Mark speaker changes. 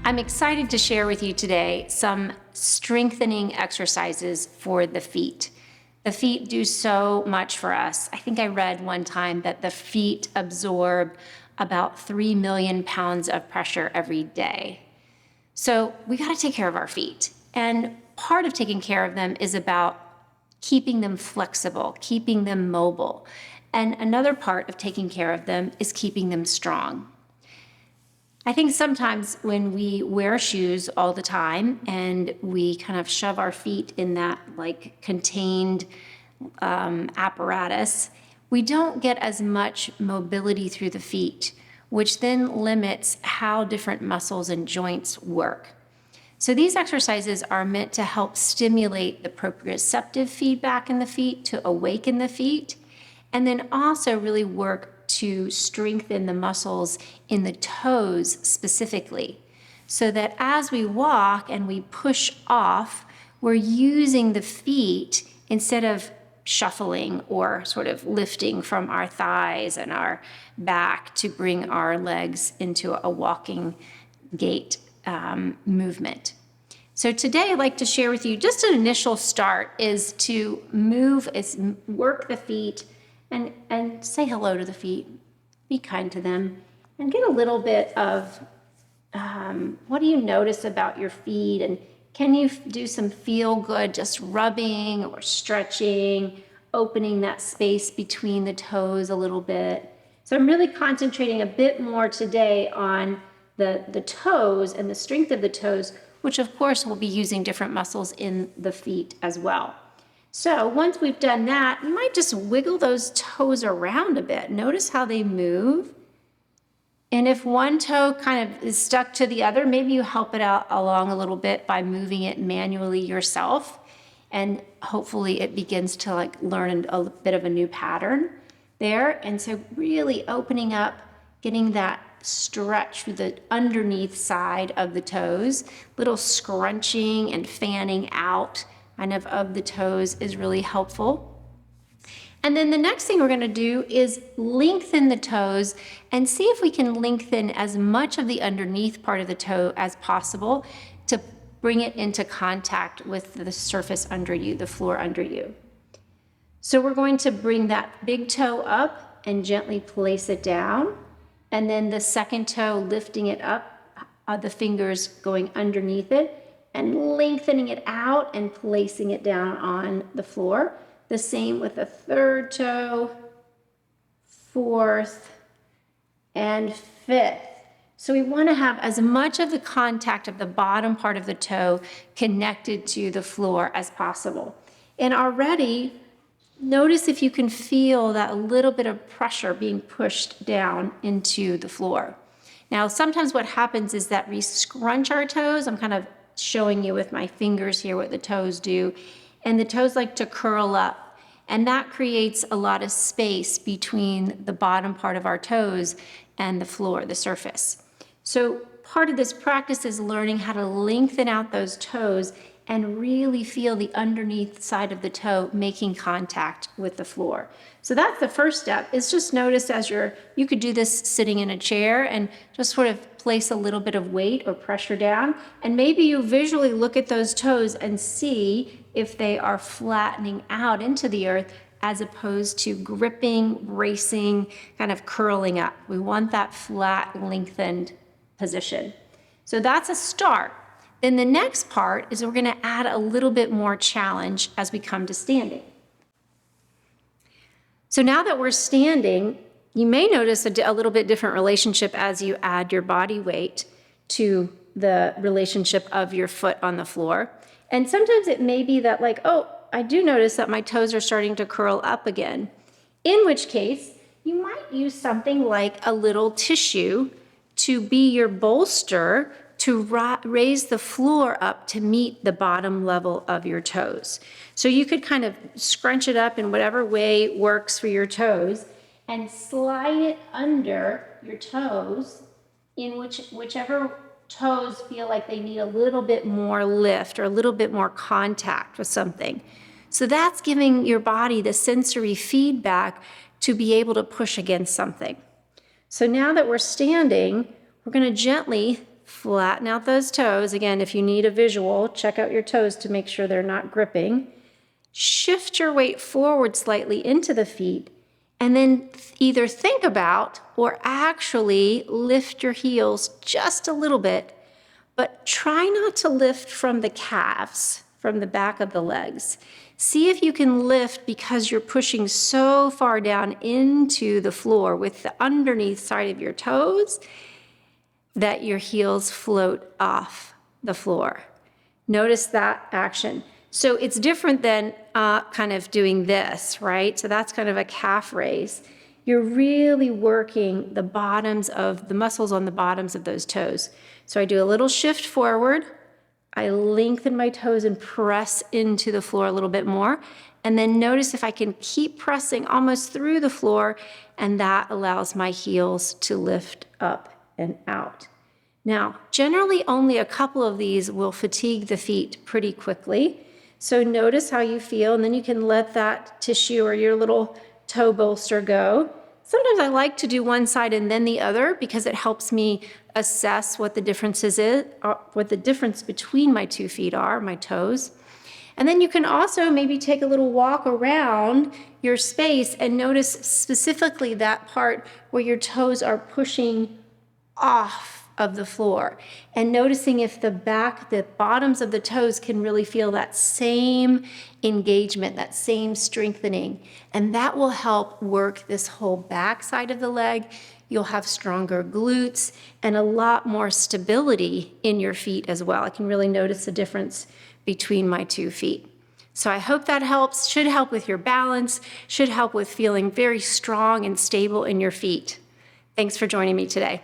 Speaker 1: I'm excited to share with you today some strengthening exercises for the feet. The feet do so much for us. I think I read one time that the feet absorb about 3 million pounds of pressure every day. So we got to take care of our feet. And part of taking care of them is about keeping them flexible, keeping them mobile. And another part of taking care of them is keeping them strong. I think sometimes when we wear shoes all the time and we kind of shove our feet in that like contained apparatus, we don't get as much mobility through the feet, which then limits how different muscles and joints work. So these exercises are meant to help stimulate the proprioceptive feedback in the feet, to awaken the feet, and then also really work to strengthen the muscles in the toes specifically, so that as we walk and we push off, we're using the feet instead of shuffling or sort of lifting from our thighs and our back to bring our legs into a walking gait movement. So today I'd like to share with you just an initial start is to work the feet and say hello to the feet, be kind to them, and get a little bit of what do you notice about your feet, and can you do some feel good, just rubbing or stretching, opening that space between the toes a little bit. So I'm really concentrating a bit more today on the toes and the strength of the toes, which of course will be using different muscles in the feet as well. So once we've done that, you might just wiggle those toes around a bit. Notice how they move. And if one toe kind of is stuck to the other, maybe you help it out along a little bit by moving it manually yourself. And hopefully it begins to learn a bit of a new pattern there. And so really opening up, getting that stretch through the underneath side of the toes, little scrunching and fanning out of the toes is really helpful. And then the next thing we're going to do is lengthen the toes and see if we can lengthen as much of the underneath part of the toe as possible to bring it into contact with the surface under you, the floor under you. So we're going to bring that big toe up and gently place it down. And then the second toe, lifting it up, the fingers going underneath it, and lengthening it out and placing it down on the floor. The same with the third toe, fourth, and fifth. So we want to have as much of the contact of the bottom part of the toe connected to the floor as possible. And already, notice if you can feel that little bit of pressure being pushed down into the floor. Now, sometimes what happens is that we scrunch our toes. I'm kind of showing you with my fingers here what the toes do. And the toes like to curl up. And that creates a lot of space between the bottom part of our toes and the floor, the surface. So part of this practice is learning how to lengthen out those toes and really feel the underneath side of the toe making contact with the floor. So that's the first step, is just notice as you could do this sitting in a chair and just sort of place a little bit of weight or pressure down. And maybe you visually look at those toes and see if they are flattening out into the earth as opposed to gripping, bracing, kind of curling up. We want that flat, lengthened position. So that's a start. Then the next part is we're going to add a little bit more challenge as we come to standing. So now that we're standing, you may notice a little bit different relationship as you add your body weight to the relationship of your foot on the floor. And sometimes it may be that I do notice that my toes are starting to curl up again. In which case, you might use something like a little tissue to be your bolster to raise the floor up to meet the bottom level of your toes. So you could kind of scrunch it up in whatever way works for your toes and slide it under your toes in whichever toes feel like they need a little bit more lift or a little bit more contact with something. So that's giving your body the sensory feedback to be able to push against something. So now that we're standing, we're going to gently Flatten out those toes. Again, if you need a visual, check out your toes to make sure they're not gripping. Shift your weight forward slightly into the feet, and then either think about or actually lift your heels just a little bit, but try not to lift from the calves, from the back of the legs. See if you can lift because you're pushing so far down into the floor with the underneath side of your toes that your heels float off the floor. Notice that action. So it's different than kind of doing this, right? So that's kind of a calf raise. You're really working the bottoms of the muscles on the bottoms of those toes. So I do a little shift forward. I lengthen my toes and press into the floor a little bit more. And then notice if I can keep pressing almost through the floor, and that allows my heels to lift up and out. Now, generally only a couple of these will fatigue the feet pretty quickly. So notice how you feel, and then you can let that tissue or your little toe bolster go. Sometimes I like to do one side and then the other because it helps me assess what the differences is, what the difference between my 2 feet are, my toes. And then you can also maybe take a little walk around your space and notice specifically that part where your toes are pushing off of the floor, and noticing if the bottoms of the toes can really feel that same engagement, that same strengthening. And that will help work this whole back side of the leg. You'll have stronger glutes and a lot more stability in your feet as well. I can really notice the difference between my 2 feet. So I hope that helps. Should help with your balance, should help with feeling very strong and stable in your feet. Thanks for joining me today.